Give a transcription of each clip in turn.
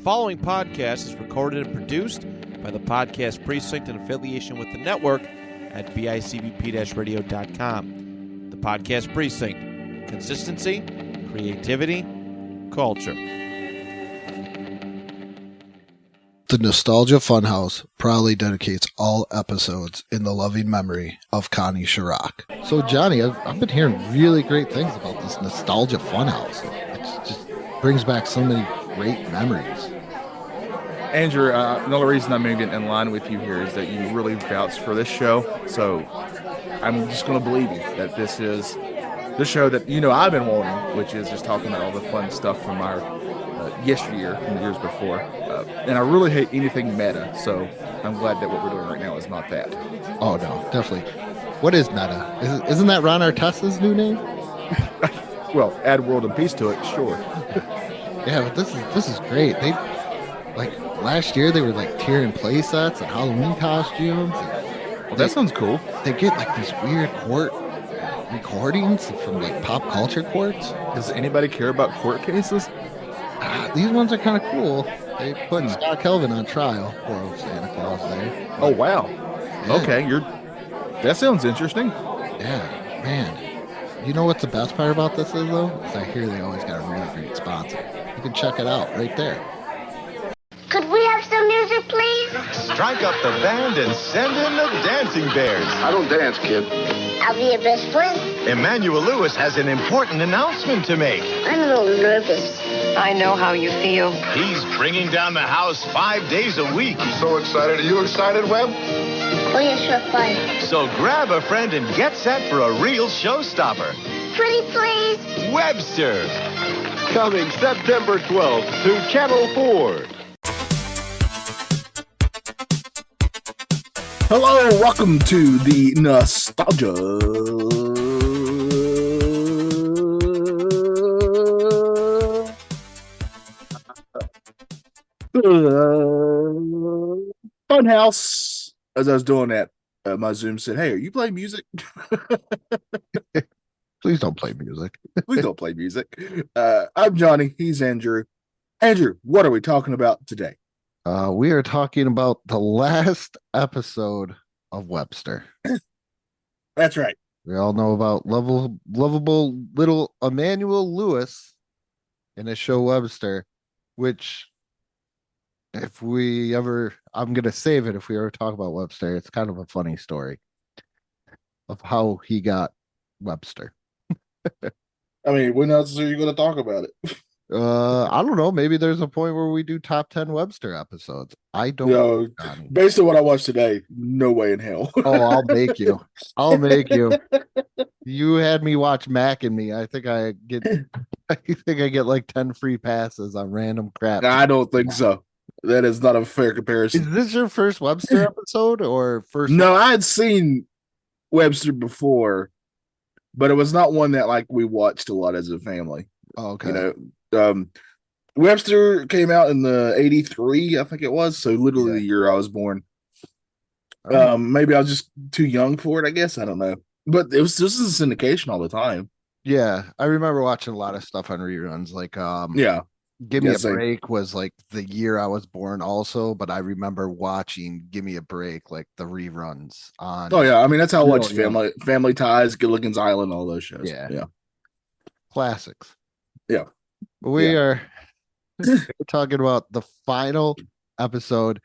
following podcast is recorded and produced by the Podcast Precinct in affiliation with the network at bicbp-radio.com. The Podcast Precinct. Consistency, creativity, culture. The Nostalgia Funhouse proudly dedicates all episodes in the loving memory of Connie Chirac. So, Johnny, I've been hearing really great things about this Nostalgia Funhouse. It just brings back so many great memories. Andrew, the only reason I'm moving in line with you here is that you really vouched for this show. So I'm just going to believe you that this is the show that, I've been wanting, which is just talking about all the fun stuff from our yesteryear and the years before. And I really hate anything meta. So I'm glad that what we're doing right now is not that. Oh, no, definitely. What is meta? Isn't that Ron Artest's new name? Well, add World and Peace to it, sure. Yeah, but this is great. They last year they were tearing play sets and Halloween costumes. Well, that sounds cool. They get these weird court recordings from pop culture courts. Does anybody care about court cases? These ones are kind of cool. They put Scott Kelvin on trial. Poor old Santa Claus there. Oh wow. Yeah. Okay, that sounds interesting. Yeah, man. You know what's the best part about this is though? Is I hear they always got a really great sponsor. You can check it out right there. Could we have some music, please? Strike up the band and send in the dancing bears. I don't dance, kid. I'll be your best friend. Emmanuel Lewis has an important announcement to make. I'm a little nervous. I know how you feel. He's bringing down the house 5 days a week. I'm so excited. Are you excited, Webb? Oh, yeah, sure, fine. So grab a friend and get set for a real showstopper. Pretty please. Webster. Coming September 12th to Channel 4. Hello, welcome to the Nostalgia Funhouse. As I was doing that, my Zoom said, "Hey, are you playing music?" Please don't play music. Please don't play music. I'm Johnny. He's Andrew. Andrew, what are we talking about today? We are talking about the last episode of Webster. That's right. We all know about lovable little Emmanuel Lewis in his show Webster, which I'm going to save it if we ever talk about Webster. It's kind of a funny story of how he got Webster. I mean, when else are you going to talk about it? I don't know. Maybe there's a point where we do top 10 Webster episodes. I don't know. Based on what I watched today, no way in hell. Oh, I'll make you. You had me watch Mac and Me. I think I get like 10 free passes on random crap. I don't think so. That is not a fair comparison. Is this your first Webster episode or first? No, I had seen Webster before, but it was not one that we watched a lot as a family. Oh, okay. Webster came out in the 83, I think it was. So literally the year I was born. Maybe I was just too young for it, I guess. I don't know. But this is a syndication all the time. Yeah. I remember watching a lot of stuff on reruns. Give Me a Break was the year I was born also, but I remember watching Give Me a Break, the reruns on. Oh yeah. I mean, that's how I watched Family Ties, Gilligan's Island, all those shows. Yeah. Classics. Yeah. We are talking about the final episode,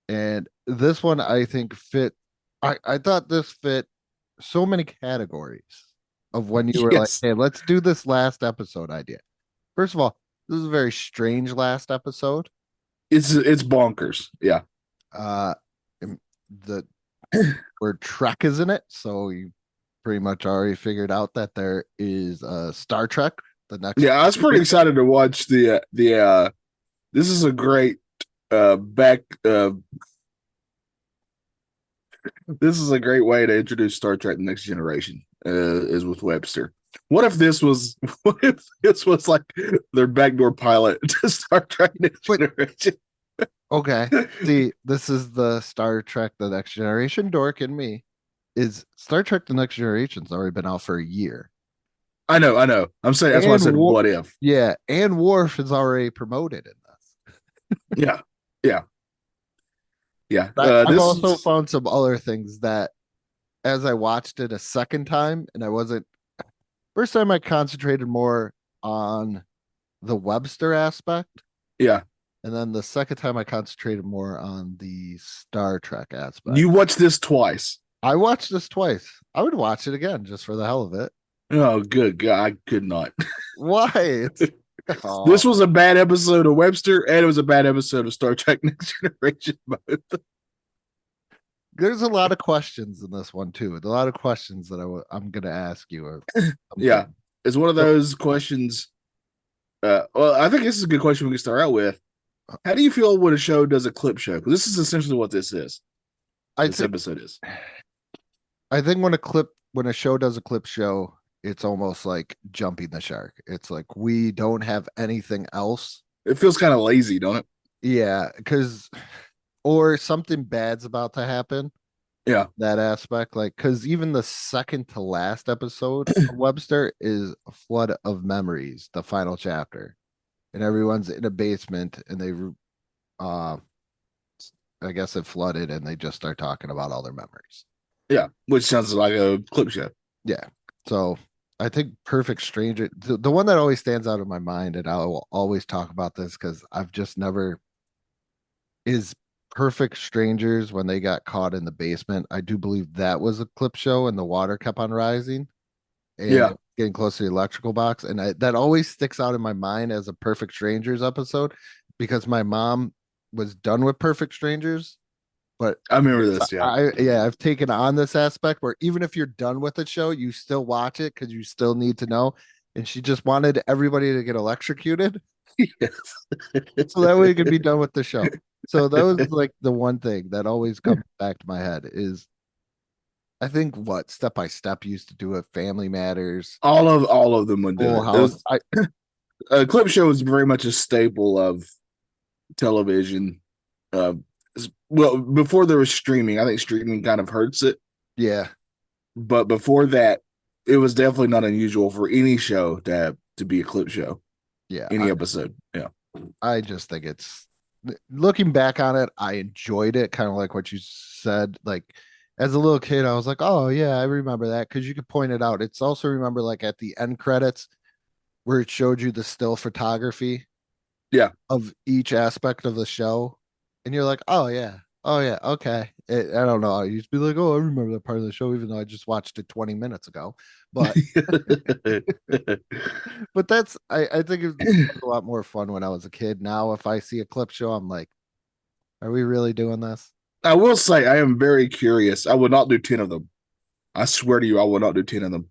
and this one I think fit. I thought this fit so many categories of when you were hey, let's do this last episode idea. First of all, this is a very strange last episode. It's bonkers. Yeah. The word Trek is in it, so you pretty much already figured out that there is Star Trek. The next, I was pretty excited to watch the. This is a great this is a great way to introduce Star Trek: The Next Generation. Is with Webster. What if this was like their backdoor pilot to Star Trek: Next Generation? Okay, see, this is the Star Trek: The Next Generation dork in me. Is Star Trek: The Next Generation's already been out for a year. I know. I'm saying that's why I said what if. Yeah, and Worf is already promoted in this. Yeah, yeah, yeah. I've This also is, found some other things that as I watched it a second time, and I wasn't first time I concentrated more on the Webster aspect, yeah. and then the second time I concentrated more on the Star Trek aspect. You watched this twice. I watched this twice. I would watch it again just for the hell of it. Oh, good God, I could not. Why? It's This was a bad episode of Webster, and it was a bad episode of Star Trek Next Generation. Both. There's a lot of questions in this one too. A lot of questions that I'm going to ask you. Yeah, it's one of those questions. Well, I think this is a good question we can start out with. How do you feel when a show does a clip show? Because this is essentially what this is. This episode is. I think when a show does a clip show, it's almost like jumping the shark. It's like we don't have anything else. It feels kind of lazy, don't it? Yeah, because or something bad's about to happen. Yeah. That aspect, like, because even the second to last episode of Webster is a flood of memories, the final chapter, and everyone's in a basement and they I guess it flooded and they just start talking about all their memories. Yeah, which sounds like a clip show. Yeah. So I think Perfect Stranger, the one that always stands out in my mind, and I will always talk about this because I've just never is Perfect Strangers when they got caught in the basement. I do believe that was a clip show and the water kept on rising and Yeah. getting close to the electrical box. And that always sticks out in my mind as a Perfect Strangers episode because my mom was done with Perfect Strangers. But I remember this. Yeah. I've taken on this aspect where even if you're done with the show, you still watch it because you still need to know. And she just wanted everybody to get electrocuted. Yes. So that way you could be done with the show. So that was like the one thing that always comes back to my head is I think what Step by Step used to do it, Family Matters, All of them would do Full it. House. A clip show is very much a staple of television. Well, before there was streaming, I think streaming kind of hurts it. Yeah. But before that, it was definitely not unusual for any show to be a clip show. Yeah. Any episode. Yeah. I just think it's looking back on it, I enjoyed it, kind of like what you said. Like as a little kid, I was like, oh yeah, I remember that because you could point it out. It's also remember like at the end credits where it showed you the still photography of each aspect of the show. And you're like, oh yeah, okay. I don't know. I used to be like, oh, I remember that part of the show, even though I just watched it 20 minutes ago. But but that's I think it was a lot more fun when I was a kid. Now if I see a clip show, I'm like, are we really doing this? I will say I am very curious. I will not do 10 of them. I swear to you, I will not do 10 of them.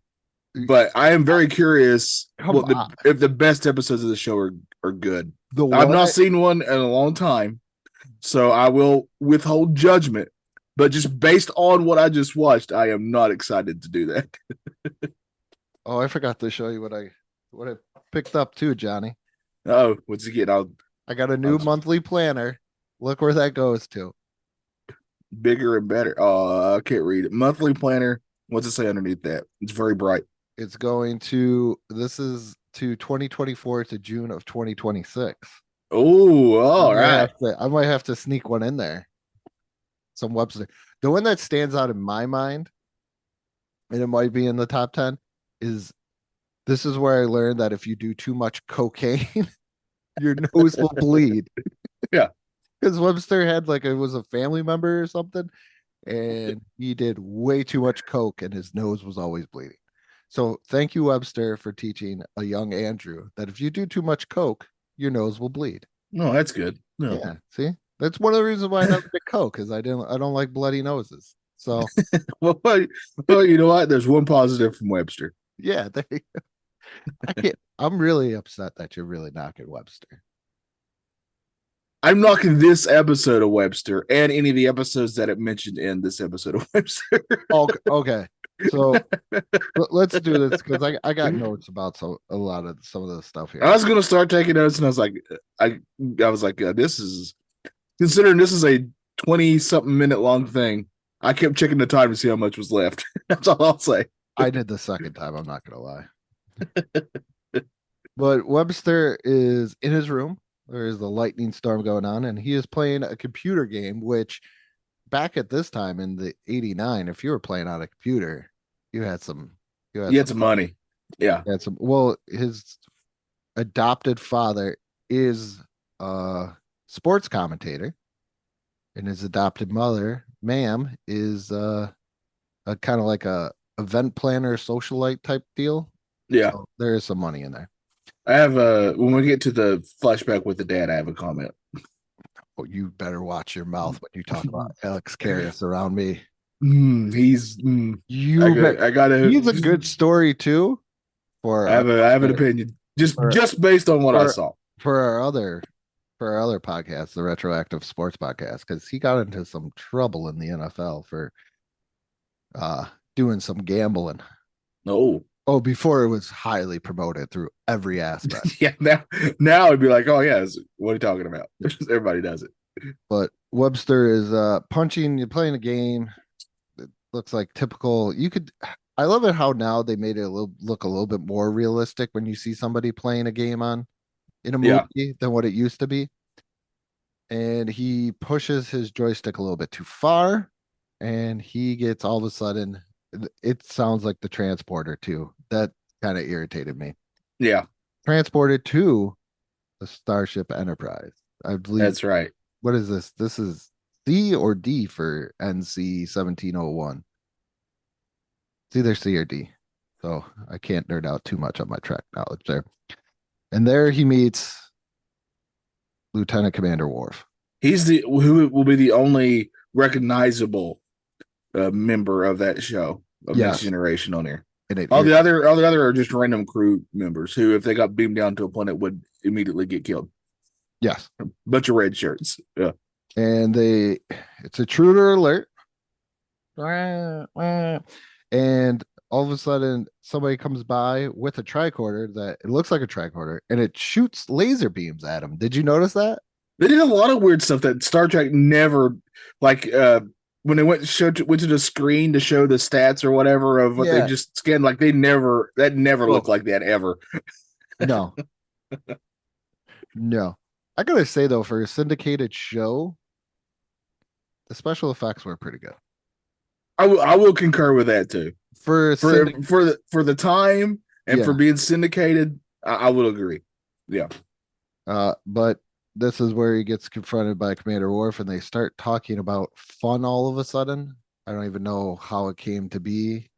But I am very curious if the best episodes of the show are good. I've not seen one in a long time, so I will withhold judgment. But just based on what I just watched, I am not excited to do that. Oh, I forgot to show you what I picked up too, Johnny. Oh, what's it get? I got a new monthly planner. Look where that goes to. Bigger and better. Oh, I can't read it. Monthly planner. What's it say underneath that? It's very bright. It's going to this is to 2024 to June of 2026. Oh, all right. I might have to sneak one in there. Some Webster. The one that stands out in my mind, and it might be in the top 10, is this is where I learned that if you do too much cocaine, your nose will bleed. Yeah. Because Webster had like it was a family member or something, and he did way too much coke and his nose was always bleeding. So thank you, Webster, for teaching a young Andrew that if you do too much coke, your nose will bleed. No, that's good. No. Yeah, see, that's one of the reasons why I never did coke because I don't like bloody noses. So, well, you know what? There's one positive from Webster. Yeah, there you go. I'm really upset that you're really knocking Webster. I'm knocking this episode of Webster and any of the episodes that it mentioned in this episode of Webster. Okay. So let's do this because I got notes about some of the stuff here. I was gonna start taking notes, and I was like, this is considering this is a 20-something minute long thing. I kept checking the time to see how much was left. That's all I'll say. I did the second time. I'm not gonna lie. But Webster is in his room. There is the lightning storm going on, and he is playing a computer game, which back at this time in the 89, if you were playing on a computer, you had some You had some money. Yeah. you had some well, his adopted father is a sports commentator, and his adopted mother, ma'am, is a kind of like a event planner, socialite type deal. Yeah. So there is some money in there. I have when we get to the flashback with the dad, I have a comment. Oh, you better watch your mouth when you talk about Alex Karras around me. He's I gotta. He's a good story too. I have an opinion just based on what I saw for our other podcast, the Retroactive Sports Podcast, because he got into some trouble in the NFL for doing some gambling. Oh, before it was highly promoted through every aspect. Yeah, now it'd be like, oh yeah, what are you talking about? Everybody does it. But Webster is punching, you're playing a game. It looks like typical. I love it how now they made it look a little bit more realistic when you see somebody playing a game in a movie than what it used to be. And he pushes his joystick a little bit too far, and he gets all of a sudden, it sounds like the transporter too. That kind of irritated me. Yeah. Transported to the Starship Enterprise. I believe that's right. What is this? This is C or D for NC 1701. It's either C or D. So I can't nerd out too much on my track knowledge there. And there he meets Lieutenant Commander Worf. He's who will be the only recognizable member of that show of Next Generation on here. All the other are just random crew members who, if they got beamed down to a planet, would immediately get killed. Yes. A bunch of red shirts. Yeah. And it's a intruder alert. And all of a sudden somebody comes by with a tricorder that it looks like a tricorder, and it shoots laser beams at him. Did you notice that? They did a lot of weird stuff that Star Trek never, like when they went to the screen to show the stats or whatever of what they just scanned, like that never looked like that ever. No. No. I gotta say though, for a syndicated show, the special effects were pretty good. I will concur with that too. For the time and for being syndicated, I will agree. Yeah. But this is where he gets confronted by Commander Worf, and they start talking about fun all of a sudden. I don't even know how it came to be.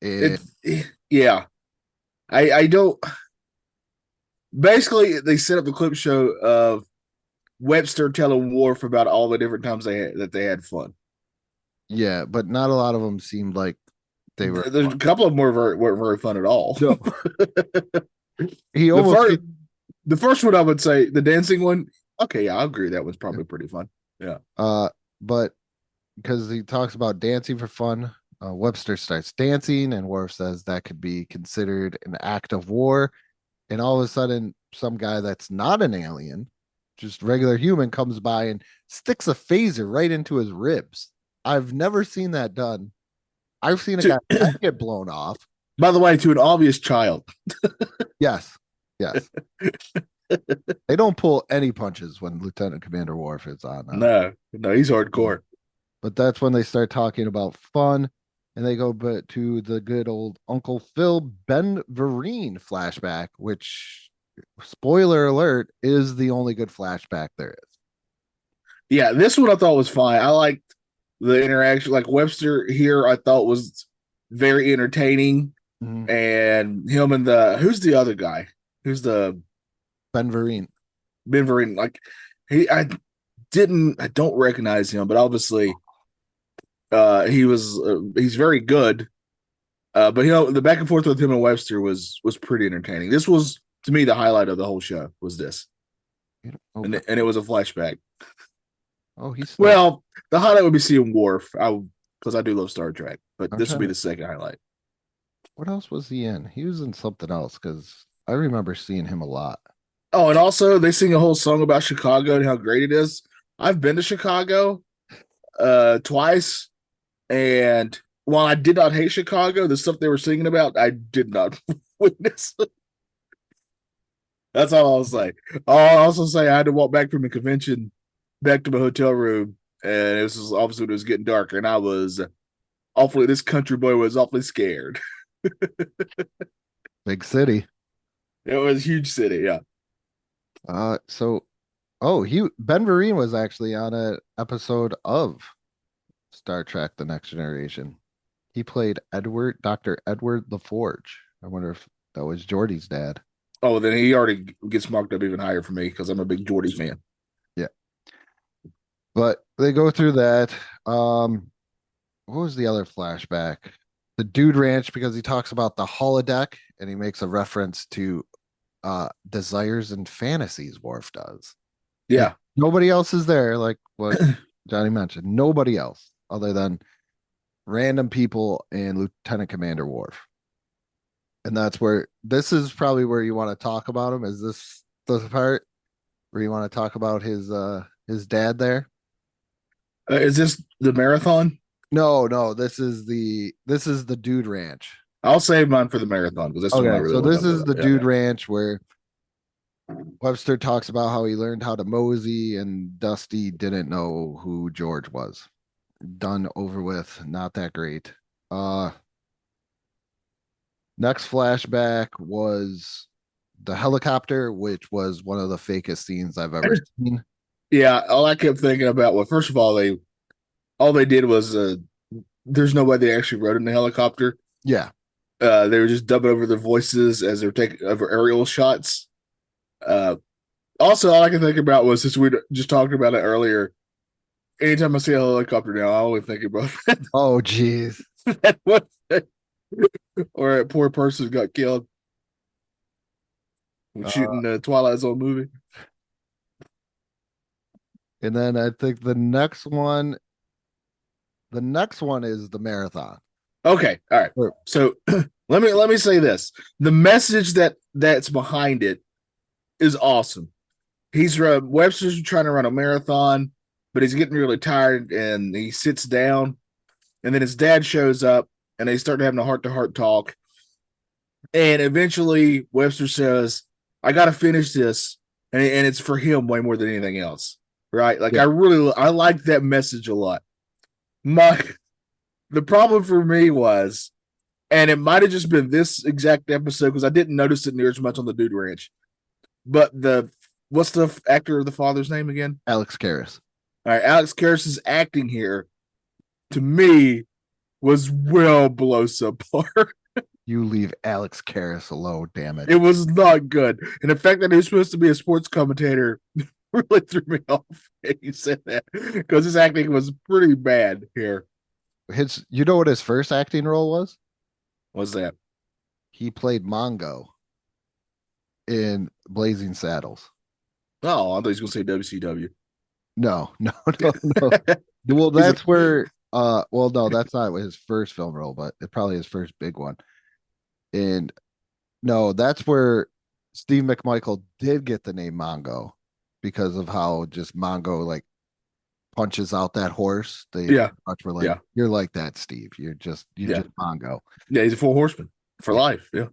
I don't. Basically, they set up the clip show of Webster telling Worf about all the different times they had fun. Yeah, but not a lot of them seemed like they were. There's a couple of them weren't very fun at all. No. He almost. The first one, I would say, the dancing one. Okay, yeah, I agree. That was probably pretty fun. Yeah. But because he talks about dancing for fun, Webster starts dancing, and Worf says that could be considered an act of war. And all of a sudden, some guy that's not an alien, just regular human, comes by and sticks a phaser right into his ribs. I've never seen that done. I've seen a guy get blown off. By the way, to an obvious child. Yes. They don't pull any punches when Lieutenant Commander Worf is on. No, he's hardcore. But that's when they start talking about fun, and they go to the good old Uncle Phil Ben Vereen flashback, which, spoiler alert, is the only good flashback there is. Yeah, this one I thought was fine. I liked the interaction. Like Webster here, I thought was very entertaining. Mm-hmm. And him and who's the other guy? Who's the Ben Vereen? Ben Vereen. Like I don't recognize him, but obviously he's very good. But the back and forth with him and Webster was pretty entertaining. This was, to me, the highlight of the whole show was this. And it was a flashback. Oh, the highlight would be seeing Worf, because I do love Star Trek, but this would be the second highlight. What else was he in? He was in something else, because I remember seeing him a lot. Oh, and also they sing a whole song about Chicago and how great it is. I've been to Chicago twice, and while I did not hate Chicago, the stuff they were singing about, I did not witness. That's all I'll say. I'll also say I had to walk back from the convention back to my hotel room, and this was obviously when it was getting darker, and I was this country boy was awfully scared. Big city. It was a huge city, yeah. So Ben Vereen was actually on an episode of Star Trek: The Next Generation. He played Dr. Edward LaForge. I wonder if that was Geordie's dad. Oh, then he already gets marked up even higher for me because I'm a big Geordie fan. Yeah. But they go through that. What was the other flashback? The Dude Ranch, because he talks about the holodeck and he makes a reference to Desires and Fantasies Worf does. Yeah. Nobody else is there, like what Johnny mentioned. Nobody else other than random people and Lieutenant Commander Worf. And that's where this is probably where you want to talk about him. Is this the part where you want to talk about his dad there? Is this the marathon? No, this is the Dude Ranch. I'll save mine for the marathon because this one I really so want to this talk is about. the Dude Ranch where Webster talks about how he learned how to mosey and Dusty didn't know who George was. Done, over with, not that great. Next flashback was the helicopter, which was one of the fakest scenes I've ever seen. Yeah, all I kept thinking about, well, first of all, they did was there's no way they actually rode in the helicopter. Yeah. They were just dubbing over their voices as they're taking over aerial shots. Also, all I can think about was, since we just talked about it earlier, anytime I see a helicopter now, I always think about that. Oh, geez. That one thing. Or a poor person got killed shooting the Twilight Zone movie. And then I think the next one is the marathon. Okay, all right. Sure. So let me say this: the message that's behind it is awesome. Webster's trying to run a marathon, but he's getting really tired, and he sits down, and then his dad shows up, and they start having a heart-to-heart talk. And eventually, Webster says, "I got to finish this," and it's for him way more than anything else, right? Like, yeah. I like that message a lot. The problem for me was, and it might have just been this exact episode because I didn't notice it near as much on the Dude Ranch, but what's the actor of the father's name again? Alex Karras. All right, Alex Karras' acting here, to me, was well below subpar. You leave Alex Karras alone, damn it. It was not good. And the fact that he was supposed to be a sports commentator really threw me off when you said that, because his acting was pretty bad here. You know what his first acting role was? What's that? He played Mongo in Blazing Saddles. Oh, I thought he was going to say WCW. No. Well, that's where no, that's not his first film role, but it's probably his first big one. And no, that's where Steve McMichael did get the name Mongo, because of how just Mongo like punches out that horse. They much were like, you're like that, Steve. You're just Mongo. Yeah, he's a full horseman for life. Yeah.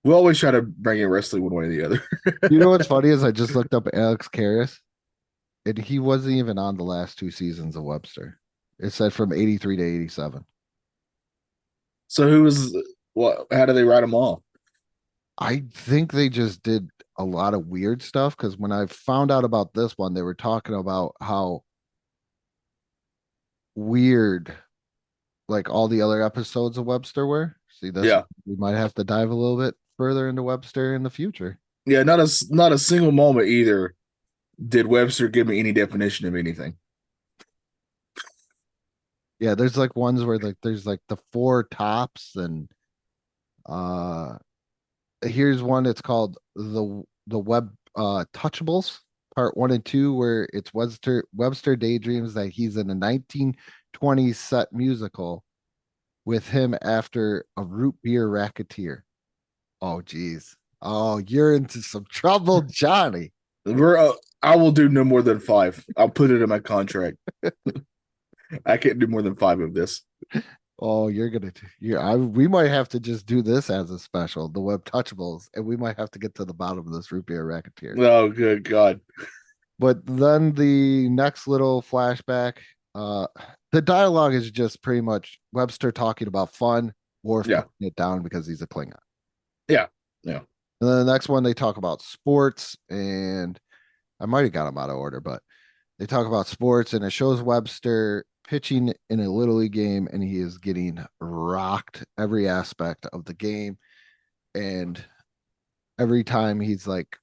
We always try to bring in wrestling one way or the other. You know what's funny is I just looked up Alex Karras, and he wasn't even on the last two seasons of Webster. It said from 83 to 87. So how do they write them off? I think they just did a lot of weird stuff, because when I found out about this one, they were talking about how weird like all the other episodes of Webster were. See, we might have to dive a little bit further into Webster in the future. Yeah, not a single moment either did Webster give me any definition of anything. Yeah, there's like ones where like there's like the four tops, and here's one. It's called the Web Touchables Part 1 and 2, where it's Webster daydreams that he's in a 1920s set musical with him after a root beer racketeer. Oh, geez. Oh, you're into some trouble, Johnny. I will do no more than 5. I'll put it in my contract. I can't do more than 5 of this. Oh, we might have to just do this as a special, the Web Touchables, and we might have to get to the bottom of this root beer racketeer. Oh, good God. But then the next little flashback, the dialogue is just pretty much Webster talking about fun, Worf Yeah. putting it down because he's a Klingon. Yeah. Yeah. And then the next one, they talk about sports, and I might have got them out of order, but they talk about sports, and it shows Webster pitching in a little league game, and he is getting rocked every aspect of the game. And every time he's like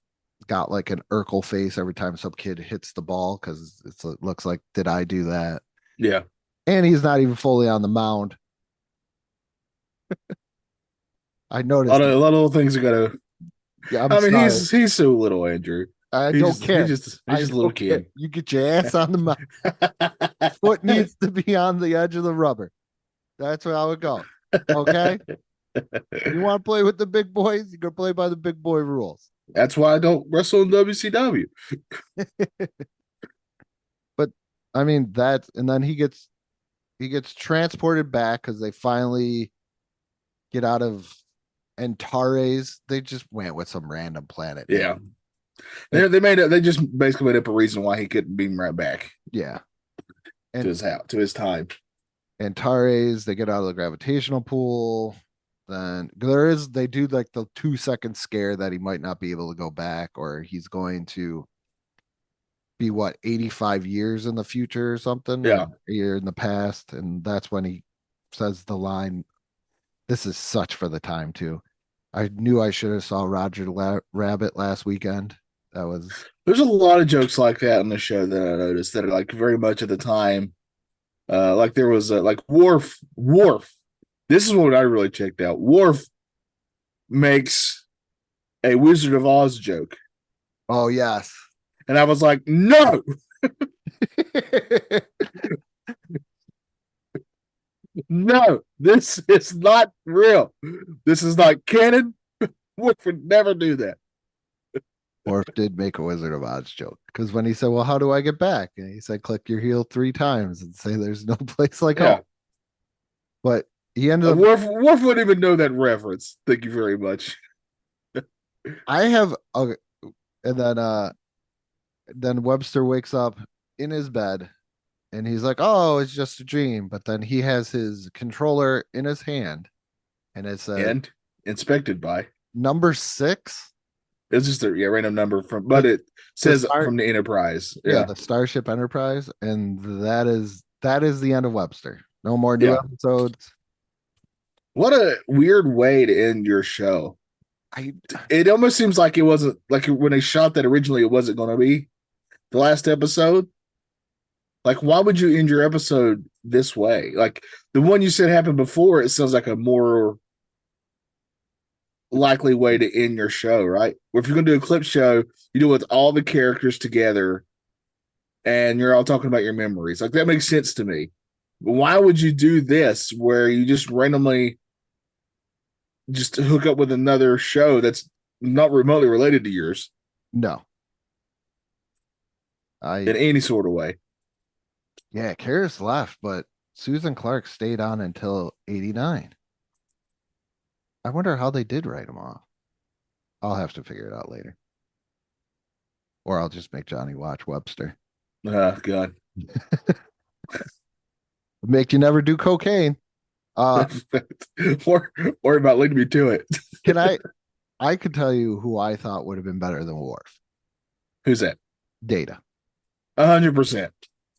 got like an Urkel face every time some kid hits the ball because it looks like, did I do that? Yeah. And he's not even fully on the mound. I noticed. A lot of little things are gonna. Yeah, I mean, he's so little, Andrew. I don't care. He's just a little kid. You get your ass on the mound. Foot needs to be on the edge of the rubber. That's how it goes. Okay. You want to play with the big boys? You go play by the big boy rules. That's why I don't wrestle in WCW. But I mean and then he gets transported back because they finally get out of Antares. They just went with some random planet. Yeah. They just basically made up a reason why he couldn't beam right back. Yeah. To his time. Antares, they get out of the gravitational pool. Then they do like the 2-second scare that he might not be able to go back, or he's going to be 85 years in the future or something. Yeah. A year in the past. And that's when he says the line, this is such for the time too. I knew I should have saw Roger Rabbit last weekend. There's a lot of jokes like that on the show that I noticed that are like very much at the time. Like there was like Worf. This is what I really checked out. Worf makes a Wizard of Oz joke. Oh yes. And I was like, no. No, this is not real. This is not canon. Worf would never do that. Worf did make a Wizard of Oz joke because when he said, well, how do I get back? And he said, click your heel 3 times and say there's no place like home. But he ended up. Worf wouldn't even know that reference. Thank you very much. And then Webster wakes up in his bed and he's like, oh, it's just a dream. But then he has his controller in his hand and it's and inspected by number 6. It's just a random number but it says from the Enterprise. Yeah, the Starship Enterprise, and that is the end of Webster. No more new episodes. What a weird way to end your show. It almost seems like it wasn't like when they shot that originally. It wasn't going to be the last episode. Like, why would you end your episode this way? Like the one you said happened before. It sounds like a more likely way to end your show, right? Or if you're going to do a clip show, you do it with all the characters together and you're all talking about your memories. Like that makes sense to me. But why would you do this where you just randomly just hook up with another show that's not remotely related to yours? No. In any sort of way. Yeah, Karis left, but Susan Clark stayed on until 89. I wonder how they did write him off. I'll have to figure it out later. Or I'll just make Johnny watch Webster. Oh, God. Make you never do cocaine. Or about leading me to it. I could tell you who I thought would have been better than Worf. Who's that? Data. 100%.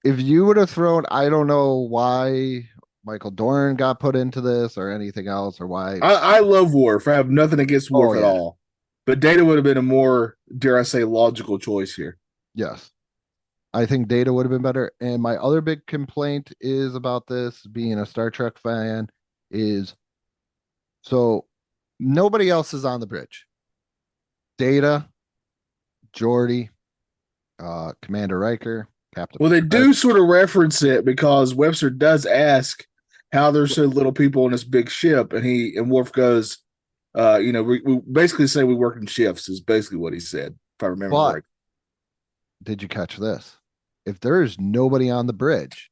If you would have thrown, I don't know why Michael Dorn got put into this or anything else, or why. I love Worf. I have nothing against Worf at all. But Data would have been a more, dare I say, logical choice here. Yes. I think Data would have been better. And my other big complaint is about this, being a Star Trek fan, is so nobody else is on the bridge. Data, Geordi, Commander Riker, Captain. Well, they do sort of reference it because Webster does ask how there's so little people on this big ship, and Worf goes, we basically say we work in shifts is basically what he said, if I remember right. Did you catch this? If there is nobody on the bridge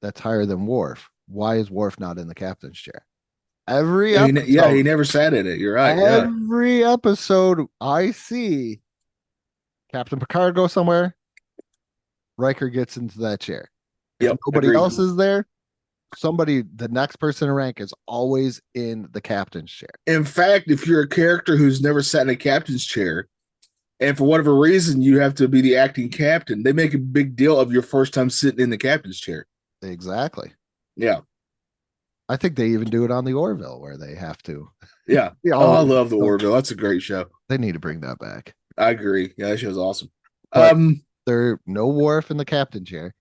that's higher than Worf, why is Worf not in the captain's chair? Every He episode, never sat in it. You're right. Yeah. every episode I see Captain Picard go somewhere, Riker gets into that chair. If Yep. nobody Agreed. else is there, the next person in rank is always in the captain's chair. In fact, if you're a character who's never sat in a captain's chair, and for whatever reason you have to be the acting captain, they make a big deal of your first time sitting in the captain's chair. Exactly. Yeah. I think they even do it on the Orville where they have to. Yeah. Yeah, Oh, I love the Orville. That's a great show. They need to bring that back. I agree. Yeah, that show's awesome. But there no Worf in the captain chair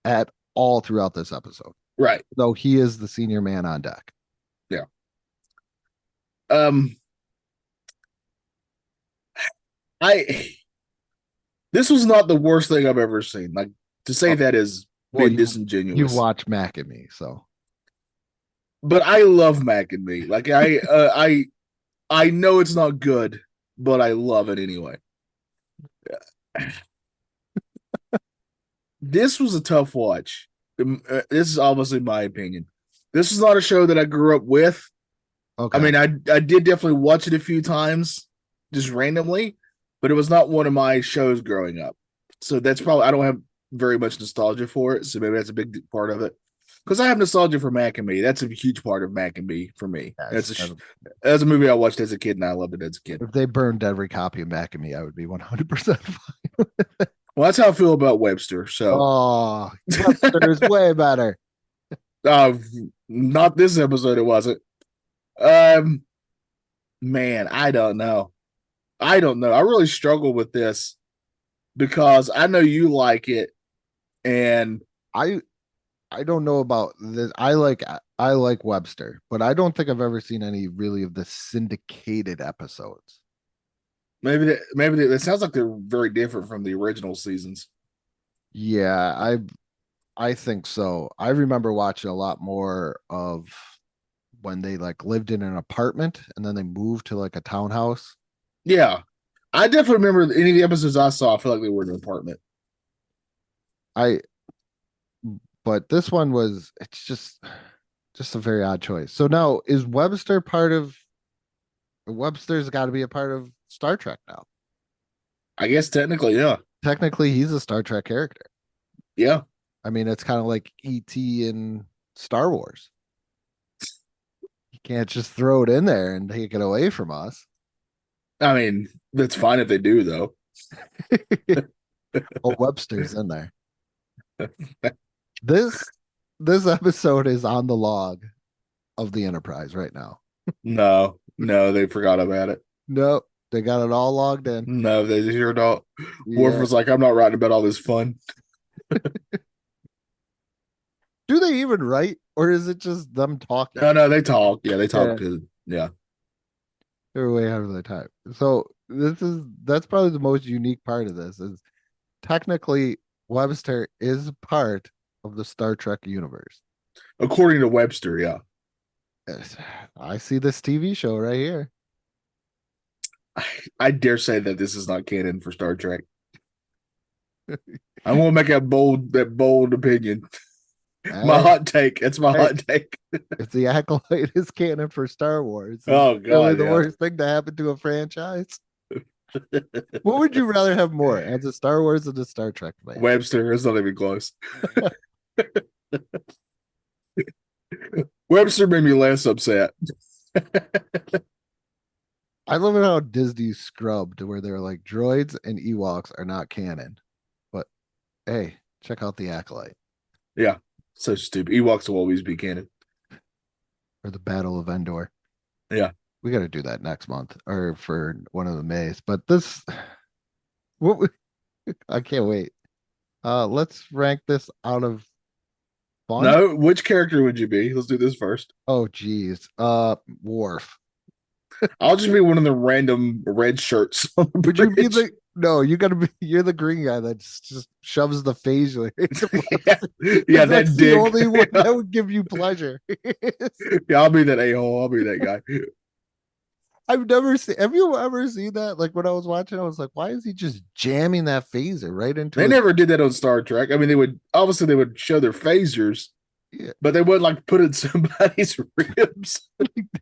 at all throughout this episode. Right. Though he is the senior man on deck. Yeah. This was not the worst thing I've ever seen. Like, to say that is disingenuous. You watch Mac and Me, so. But I love Mac and Me. Like, I know it's not good, but I love it anyway. This was a tough watch. This is obviously my opinion. This is not a show that I grew up with. Okay. I mean, I did definitely watch it a few times, just randomly, but it was not one of my shows growing up. So that's probably, I don't have very much nostalgia for it. So maybe that's a big part of it. Because I have nostalgia for Mac and Me. That's a huge part of Mac and Me for me. Yes, that's a movie I watched as a kid, and I loved it as a kid. If they burned every copy of Mac and Me, I would be 100% fine. Well, that's how I feel about Webster. So, Webster is way better. Not this episode. It wasn't. Man, I don't know. I really struggle with this because I know you like it, and I don't know about this. I like Webster, but I don't think I've ever seen any really of the syndicated episodes. Maybe that sounds like they're very different from the original seasons. Yeah, I think so. I remember watching a lot more of when they like lived in an apartment and then they moved to like a townhouse. Yeah. I definitely remember any of the episodes I saw, I feel like they were in an apartment. But this one it's just a very odd choice. So now is Webster's got to be a part of Star Trek now. I guess technically, yeah. Technically, he's a Star Trek character. Yeah. I mean, it's kind of like E.T. in Star Wars. You can't just throw it in there and take it away from us. I mean, that's fine if they do, though. Oh, Webster's in there. This episode is on the log of the Enterprise right now. No, they forgot about it. Nope, they got it all logged in. No, they sure don't. Yeah. Worf was like, I'm not writing about all this fun. Do they even write, or is it just them talking? No, they talk. Yeah, they talk to. Yeah, they're way ahead of their time. So that's probably the most unique part of this is technically Webster is part of the Star Trek universe. According to Webster, yeah. I see this TV show right here. I dare say that this is not canon for Star Trek. I won't make that bold opinion. My hot take. It's my hot take. If the Acolyte is canon for Star Wars, oh god, really the worst thing to happen to a franchise. What would you rather have more, as a Star Wars or the Star Trek fan? Webster is not even close. Webster made me less upset. I love it how Disney scrubbed where they're like droids and Ewoks are not canon. But hey, check out the Acolyte. Yeah, so stupid. Ewoks will always be canon. Or the Battle of Endor. Yeah. We got to do that next month or for one of the Mays. But this, I can't wait. Let's rank this out of fun. No, which character would you be? Let's do this first. Oh, geez. Worf. I'll just be one of the random red shirts. Would you be you're the green guy that just shoves the phaser. Yeah, that's the only one that would give you pleasure. Yeah, I'll be that a-hole. I'll be that guy. Have you ever seen that? Like when I was watching, I was like, why is he just jamming that phaser right into They never did that on Star Trek. I mean, they would show their phasers, Yeah. But they wouldn't like put in somebody's ribs,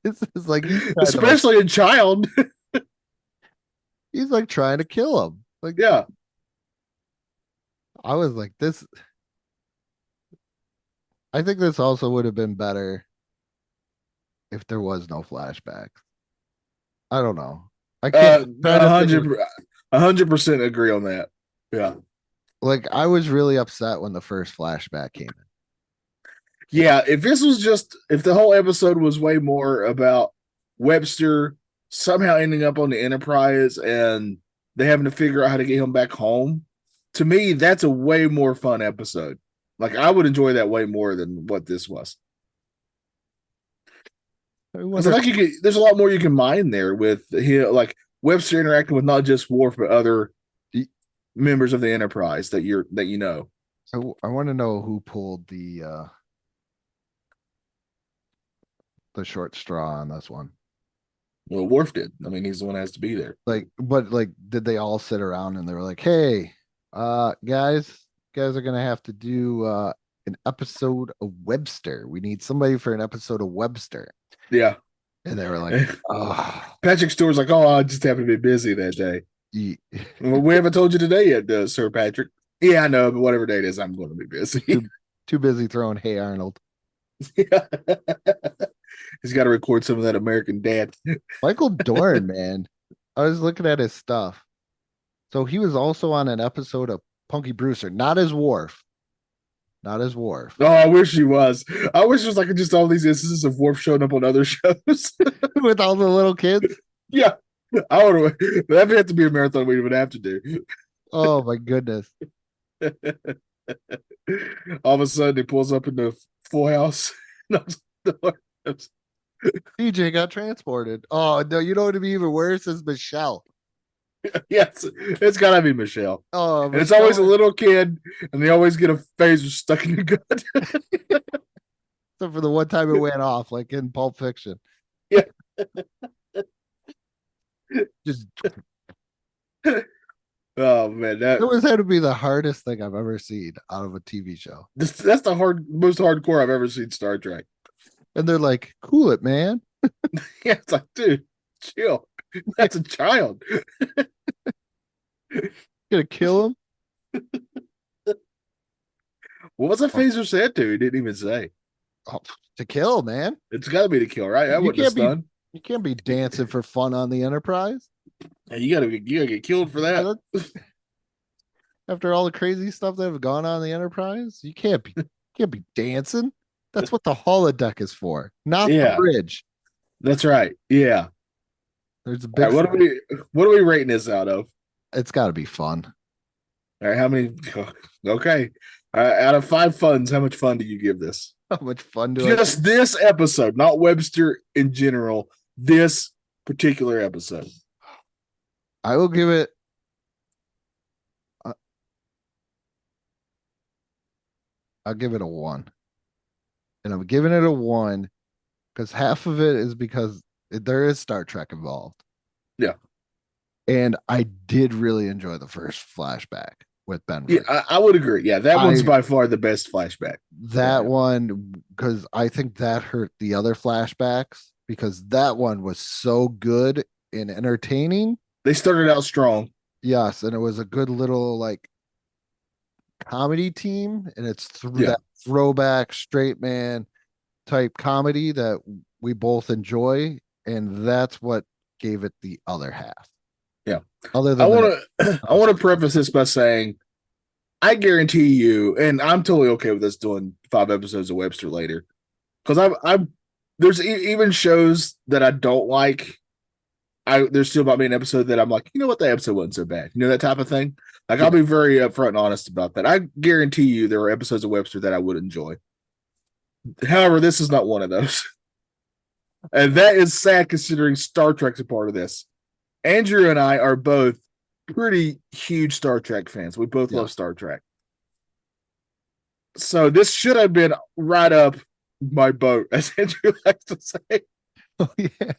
This is like especially a child. he's like trying to kill him. Like, Yeah. I was like, this. I think this also would have been better if there was no flashbacks. I don't know. I can't try to think of, 100% agree on that. Yeah. like, I was really upset when the first flashback came in. Yeah. If the whole episode was way more about Webster somehow ending up on the Enterprise and they having to figure out how to get him back home, to me, that's a way more fun episode. Like, I would enjoy that way more than what this was. I Because I wonder, think there's a lot more you can mine there with like Webster interacting with not just Worf but other members of the Enterprise that you know. I want to know who pulled the short straw on this one. Well, Worf did. I mean, he's the one that has to be there. Like, but like, did they all sit around and they were like, "Hey, guys are gonna have to do an episode of Webster. We need somebody for an episode of Webster." Yeah. And they were like, "Oh, Patrick Stewart's like, oh, I just happened to be busy that day. Well, we haven't told you today yet, Sir Patrick. Yeah, I know, but whatever day it is, I'm going to be busy. too busy throwing Hey Arnold." Yeah. He's got to record some of that American Dad. Michael Dorn, man. I was looking at his stuff. So he was also on an episode of Punky Brewster, not as Worf. Not as Worf. Oh, I wish he was. I wish there was like just all these instances of Worf showing up on other shows. With all the little kids. Yeah. I would that would have to be a marathon we would have to do. Oh my goodness. All of a sudden he pulls up in the Full House. DJ got transported. Oh no, you know what would be even worse is Michelle. Yes, it's gotta be Michelle. Oh, and it's always a little kid, and they always get a phaser stuck in the gut. Except for the one time it went off, like in Pulp Fiction. Yeah. Just oh man, that always had to be the hardest thing I've ever seen out of a TV show. that's the most hardcore I've ever seen Star Trek. And they're like, "Cool it, man." Yeah, it's like, dude, chill. That's a child. Gonna kill him. What was the phaser said to? He didn't even say. Oh, to kill, man. It's got to be to kill, right? That You wouldn't have can't done. You can't be dancing for fun on the Enterprise. Yeah, you gotta get killed for that. After all the crazy stuff that have gone on in the Enterprise, you can't be dancing. That's what the holodeck is for, not the bridge. That's right. Yeah. There's a big. All right, what are we rating this out of? It's got to be fun. All right, how many? Okay, out of 5 funs, how much fun do you give this? How much fun do Just this episode, not Webster in general. This particular episode. I will give it. I'll give it a 1, and I'm giving it a 1 because half of it is because there is Star Trek involved. Yeah. And I did really enjoy the first flashback with Ben. Yeah, I would agree. Yeah, that one's by far the best flashback. That one, because I think that hurt the other flashbacks because that one was so good and entertaining. They started out strong. Yes, and it was a good little like comedy team, and it's that throwback straight man type comedy that we both enjoy, and that's what gave it the other half. Yeah. Other than I want to preface this by saying I guarantee you, and I'm totally okay with us doing 5 episodes of Webster later. Because there's even shows that I don't like. There's still about me an episode that I'm like, you know what, that episode wasn't so bad. You know, that type of thing. Like, I'll be very upfront and honest about that. I guarantee you there are episodes of Webster that I would enjoy. However, this is not one of those. And that is sad considering Star Trek's a part of this. Andrew and I are both pretty huge Star Trek fans. We both love Star Trek. So this should have been right up my boat, as Andrew likes to say. Oh, yeah.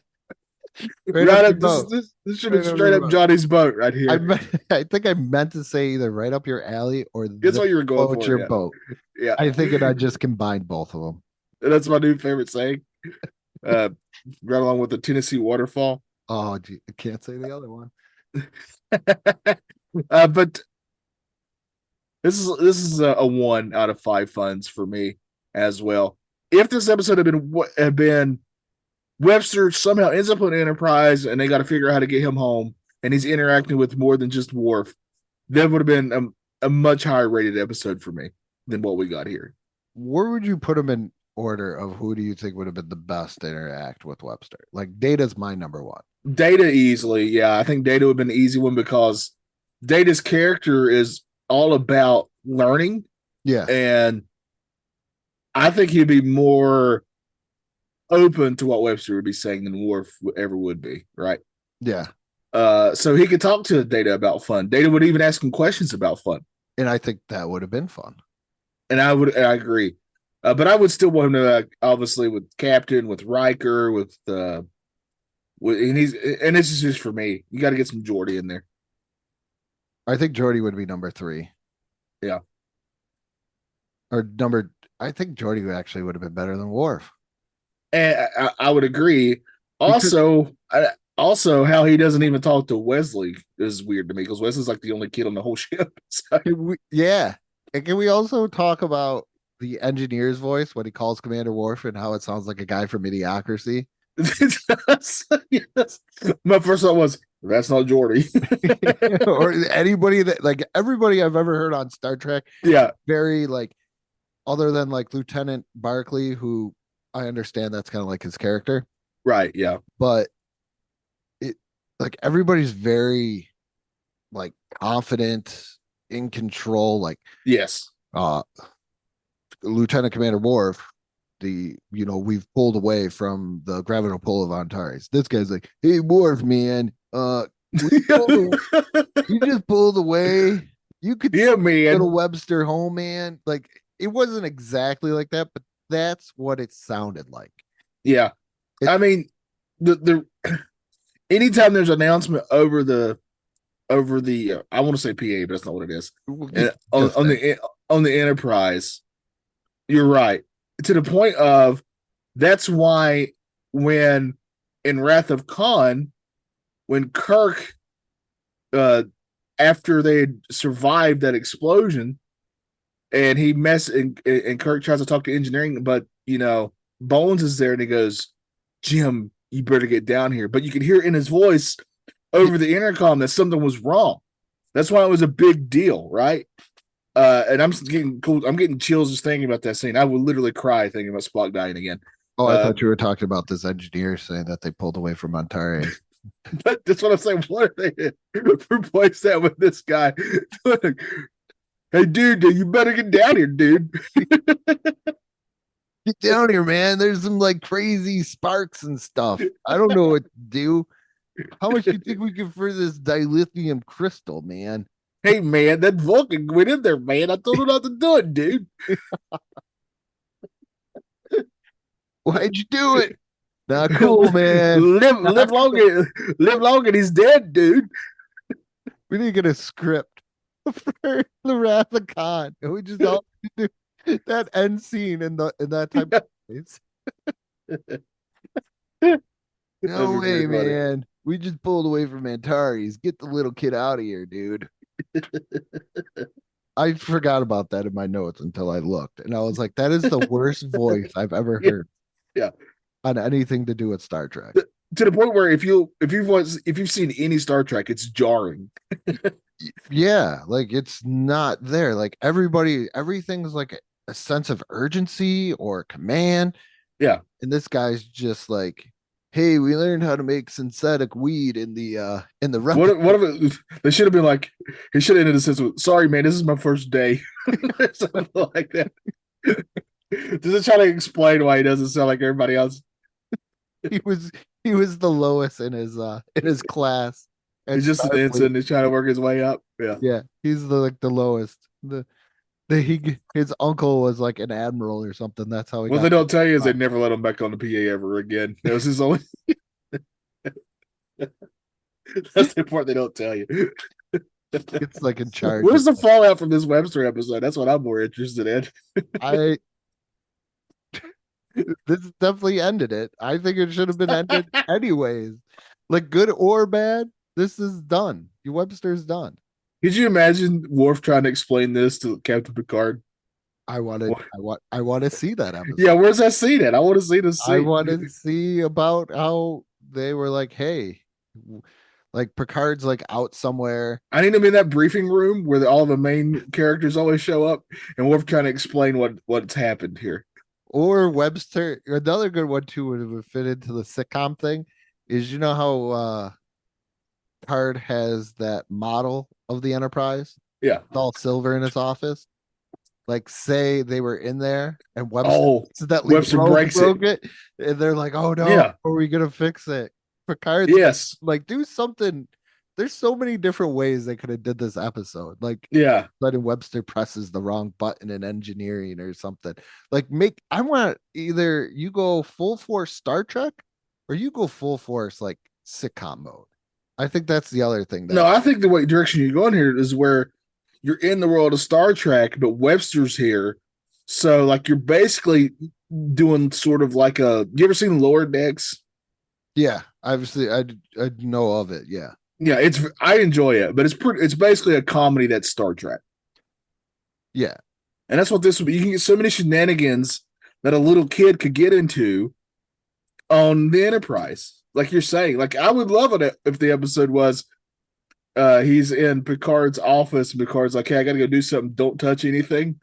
Right Right up your up, boat. this should have Right up straight your up boat. Johnny's boat right here. I think I meant to say either right up your alley or That's the what you were going boat's for. your Yeah. boat. Yeah. I think I just combined both of them. That's my new favorite saying. Right along with the Tennessee waterfall. Oh, gee, I can't say the other one. But this is a 1 out of 5 funds for me as well. If this episode had been Webster somehow ends up on Enterprise and they got to figure out how to get him home, and he's interacting with more than just Worf, that would have been a much higher rated episode for me than what we got here. Where would you put them in order of who do you think would have been the best to interact with Webster? Like Data's my number one. Data easily, yeah. I think Data would have been an easy one because Data's character is all about learning, Yeah. and I think he'd be more open to what Webster would be saying than Worf ever would be, right? Yeah. So he could talk to Data about fun. Data would even ask him questions about fun. And I think that would have been fun. And I agree. But I would still want him to, obviously, with Captain, with Riker, and this is just for me. You got to get some Geordi in there. I think Geordi would be number 3. Yeah. I think Geordi actually would have been better than Worf. And I would agree. Also, how he doesn't even talk to Wesley is weird to me because Wesley's like the only kid on the whole ship. So. Yeah. And can we also talk about the engineer's voice when he calls Commander Worf and how it sounds like a guy from Idiocracy? Yes. My first thought was, that's not Geordi. Or anybody that, like, everybody I've ever heard on Star Trek. Yeah. Very, like, other than like Lieutenant Barclay, who I understand that's kind of like his character. Right. Yeah. But it, like, everybody's very, like, confident, in control. Like, yes. Lieutenant Commander Worf, we've pulled away from the gravitational pull of Antares. This guy's like, hey, Worf, man, we just pulled away. You could man. little Webster home, man. Like, it wasn't exactly like that, but that's what it sounded like. Yeah. I mean, the anytime there's an announcement over the I want to say PA, but that's not what it is. On the Enterprise, you're right. To the point of that's why when in Wrath of Khan, when Kirk after they had survived that explosion and and Kirk tries to talk to engineering, but Bones is there and he goes, Jim, you better get down here. But you can hear in his voice over the intercom that something was wrong. That's why it was a big deal, right? And I'm getting chills just thinking about that scene. I would literally cry thinking about Spock dying again. Oh, I thought you were talking about this engineer saying that they pulled away from Antares. But that's what I'm saying. What if they replace that with this guy? Hey, dude, you better get down here, dude. Get down here, man. There's some like crazy sparks and stuff. I don't know what to do. How much do you think we can for this dilithium crystal, man? Hey, man, that Vulcan went in there, man. I told him not to do it, dude. Why'd you do it? Not cool, man. Live long and he's dead, dude. We need to get a script for the Wrath of Khan. And we just all do that end scene in that type of place. No way, man. We just pulled away from Antares. Get the little kid out of here, dude. I forgot about that in my notes until I looked, and I was like, "That is the worst voice I've ever heard." Yeah, on anything to do with Star Trek. To the point where if you've seen any Star Trek, it's jarring. Yeah, like it's not there. Like everything's like a sense of urgency or command. Yeah, and this guy's just like, hey, we learned how to make synthetic weed in the what if they should have been like, he should have ended the sentence with, sorry man, this is my first day. Something like that. Does it try to explain why he doesn't sound like everybody else? He was the lowest in his class. He's just an ensign. He's trying to work his way up. Yeah, he's the lowest. His uncle was like an admiral or something. That's how he. What they don't tell you is they never let him back on the PA ever again. That was his only. That's the part they don't tell you. It's like in charge. Where's the fallout from this Webster episode? That's what I'm more interested in. I this definitely ended it. I think it should have been ended anyways. Like good or bad, this is done. Your Webster's done. Could you imagine Worf trying to explain this to Captain Picard? I want to see that episode. Yeah, where's that scene at? I want to see this scene. I want to see about how they were like, hey, like Picard's like out somewhere. I need him in that briefing room where all the main characters always show up, and Worf trying to explain what's happened here. Or Webster, another good one too would fit into the sitcom thing is you know how Picard has that model of the Enterprise? Yeah. It's all silver in his office. Like say they were in there and Webster Webster breaks it, and they're like, "Oh no, Yeah. how are we gonna fix it?" Picard's Yes. like, do something. There's so many different ways they could have did this episode. Like, Yeah. letting Webster presses the wrong button in engineering or something. Like, I want either you go full force Star Trek or you go full force like sitcom mode. I think that's the other thing. No, I think the way direction you're going here is where you're in the world of Star Trek, but Webster's here. So, like, you're basically doing sort of like you ever seen Lower Decks? Yeah, obviously, I know of it. Yeah. Yeah, I enjoy it, but it's basically a comedy that's Star Trek. Yeah. And that's what this would be. You can get so many shenanigans that a little kid could get into on the Enterprise. Like you're saying, like I would love it if the episode was he's in Picard's office and Picard's like, hey, I gotta go do something, don't touch anything.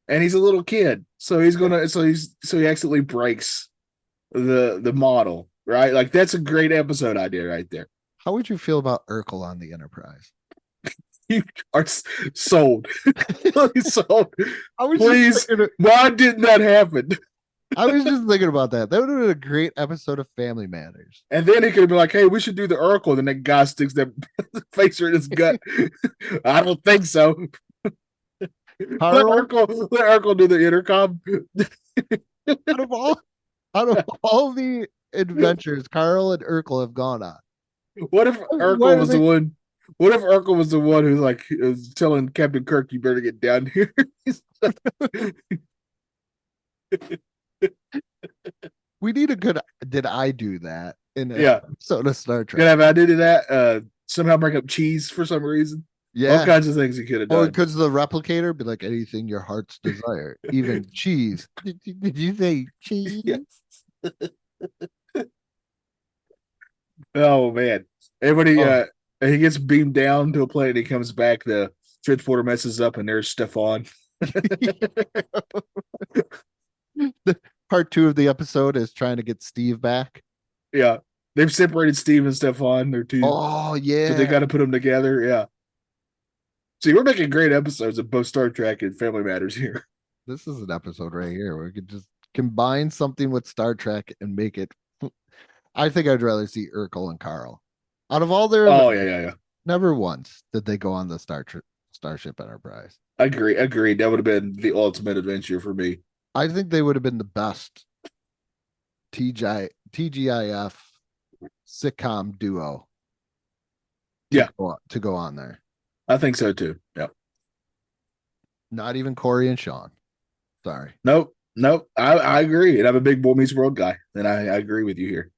And he's a little kid. So he accidentally breaks the model, right? Like that's a great episode idea right there. How would you feel about Urkel on the Enterprise? You are sold. Sold. Please, why didn't that happen? I was just thinking about that. That would have been a great episode of Family Matters. And then he could have been like, hey, we should do the Urkel. Then that guy sticks that phaser in his gut. I don't think so. Let Urkel do the intercom. out of all the adventures Carl and Urkel have gone on. What if Urkel was the one? What if Urkel was the one who like was telling Captain Kirk, "You better get down here"? We need a good. Did I do that in episode of Star Trek? Could have I did that? Somehow bring up cheese for some reason. Yeah, all kinds of things he could have done. Or because the replicator be like anything your heart's desire, even cheese. Did you say cheese? Yes. Oh man! Everybody, he gets beamed down to a planet. He comes back. The transporter messes up, and there's Stefan. Part 2 of the episode is trying to get Steve back. Yeah, they've separated Steve and Stefan. They're two. Oh yeah, so they got to put them together. Yeah. See, we're making great episodes of both Star Trek and Family Matters here. This is an episode right here where we could just combine something with Star Trek and make it. I think I'd rather see Urkel and Carl. Out of all their yeah. Never once did they go on the Starship Enterprise. Agreed. That would have been the ultimate adventure for me. I think they would have been the best TGIF sitcom duo. To go on there. I think so too. Yeah. Not even Corey and Sean. Sorry. Nope. I agree. And I'm a big Boy Meets World guy. And I agree with you here.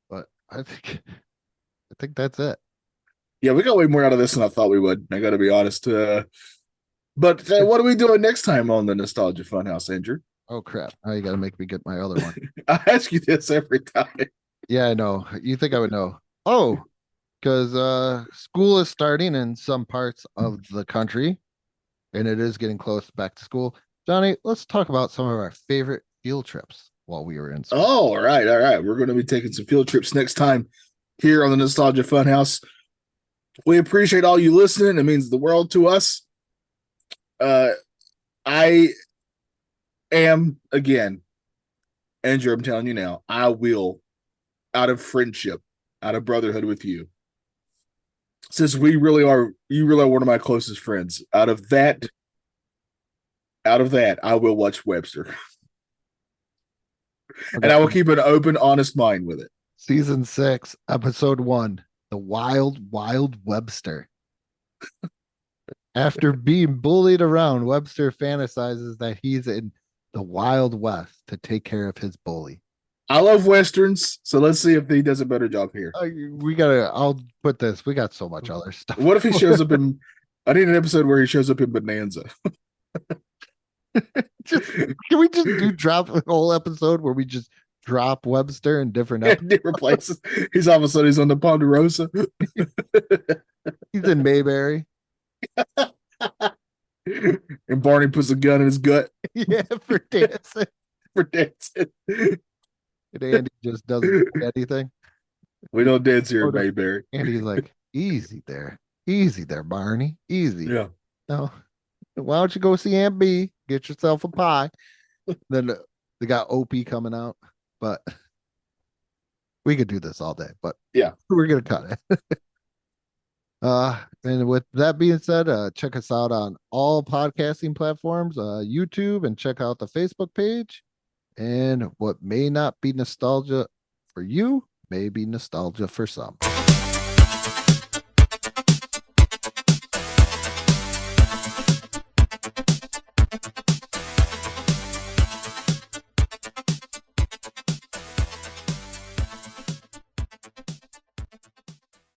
But I think that's it. Yeah, we got way more out of this than I thought we would. I got to be honest. But what are we doing next time on the Nostalgia Funhouse, Andrew? Oh crap! Now you got to make me get my other one. I ask you this every time. Yeah, I know. You think I would know? Oh, because school is starting in some parts of the country, and it is getting close back to school. Johnny, let's talk about some of our favorite field trips while we were in school. Oh, all right. We're going to be taking some field trips next time here on the Nostalgia Funhouse. We appreciate all you listening. It means the world to us. I am, again, Andrew, I'm telling you now, I will, out of friendship, out of brotherhood with you, since you really are one of my closest friends, out of that, I will watch Webster. Okay. And I will keep an open, honest mind with it. Season 6, episode 1, The Wild Wild Webster. After being bullied around, Webster fantasizes that he's in the Wild West to take care of his bully. I love Westerns, so let's see if he does a better job here. I'll put this. We got so much other stuff. What if he shows up in, I need an episode where he shows up in Bonanza. Can we just drop a whole episode where we just drop Webster in different episodes? Different places. He's all of a sudden he's on the Ponderosa. He's in Mayberry. And Barney puts a gun in his gut. Yeah, for dancing. For dancing. And Andy just doesn't do anything. We don't dance here in Mayberry. Andy's like, easy there, Barney, easy. Yeah. No, why don't you go see Aunt B? Get yourself a pie. Then they got OP coming out, but we could do this all day. But yeah, we're gonna cut it. And with that being said, check us out on all podcasting platforms, YouTube, and check out the Facebook page. And what may not be nostalgia for you may be nostalgia for some.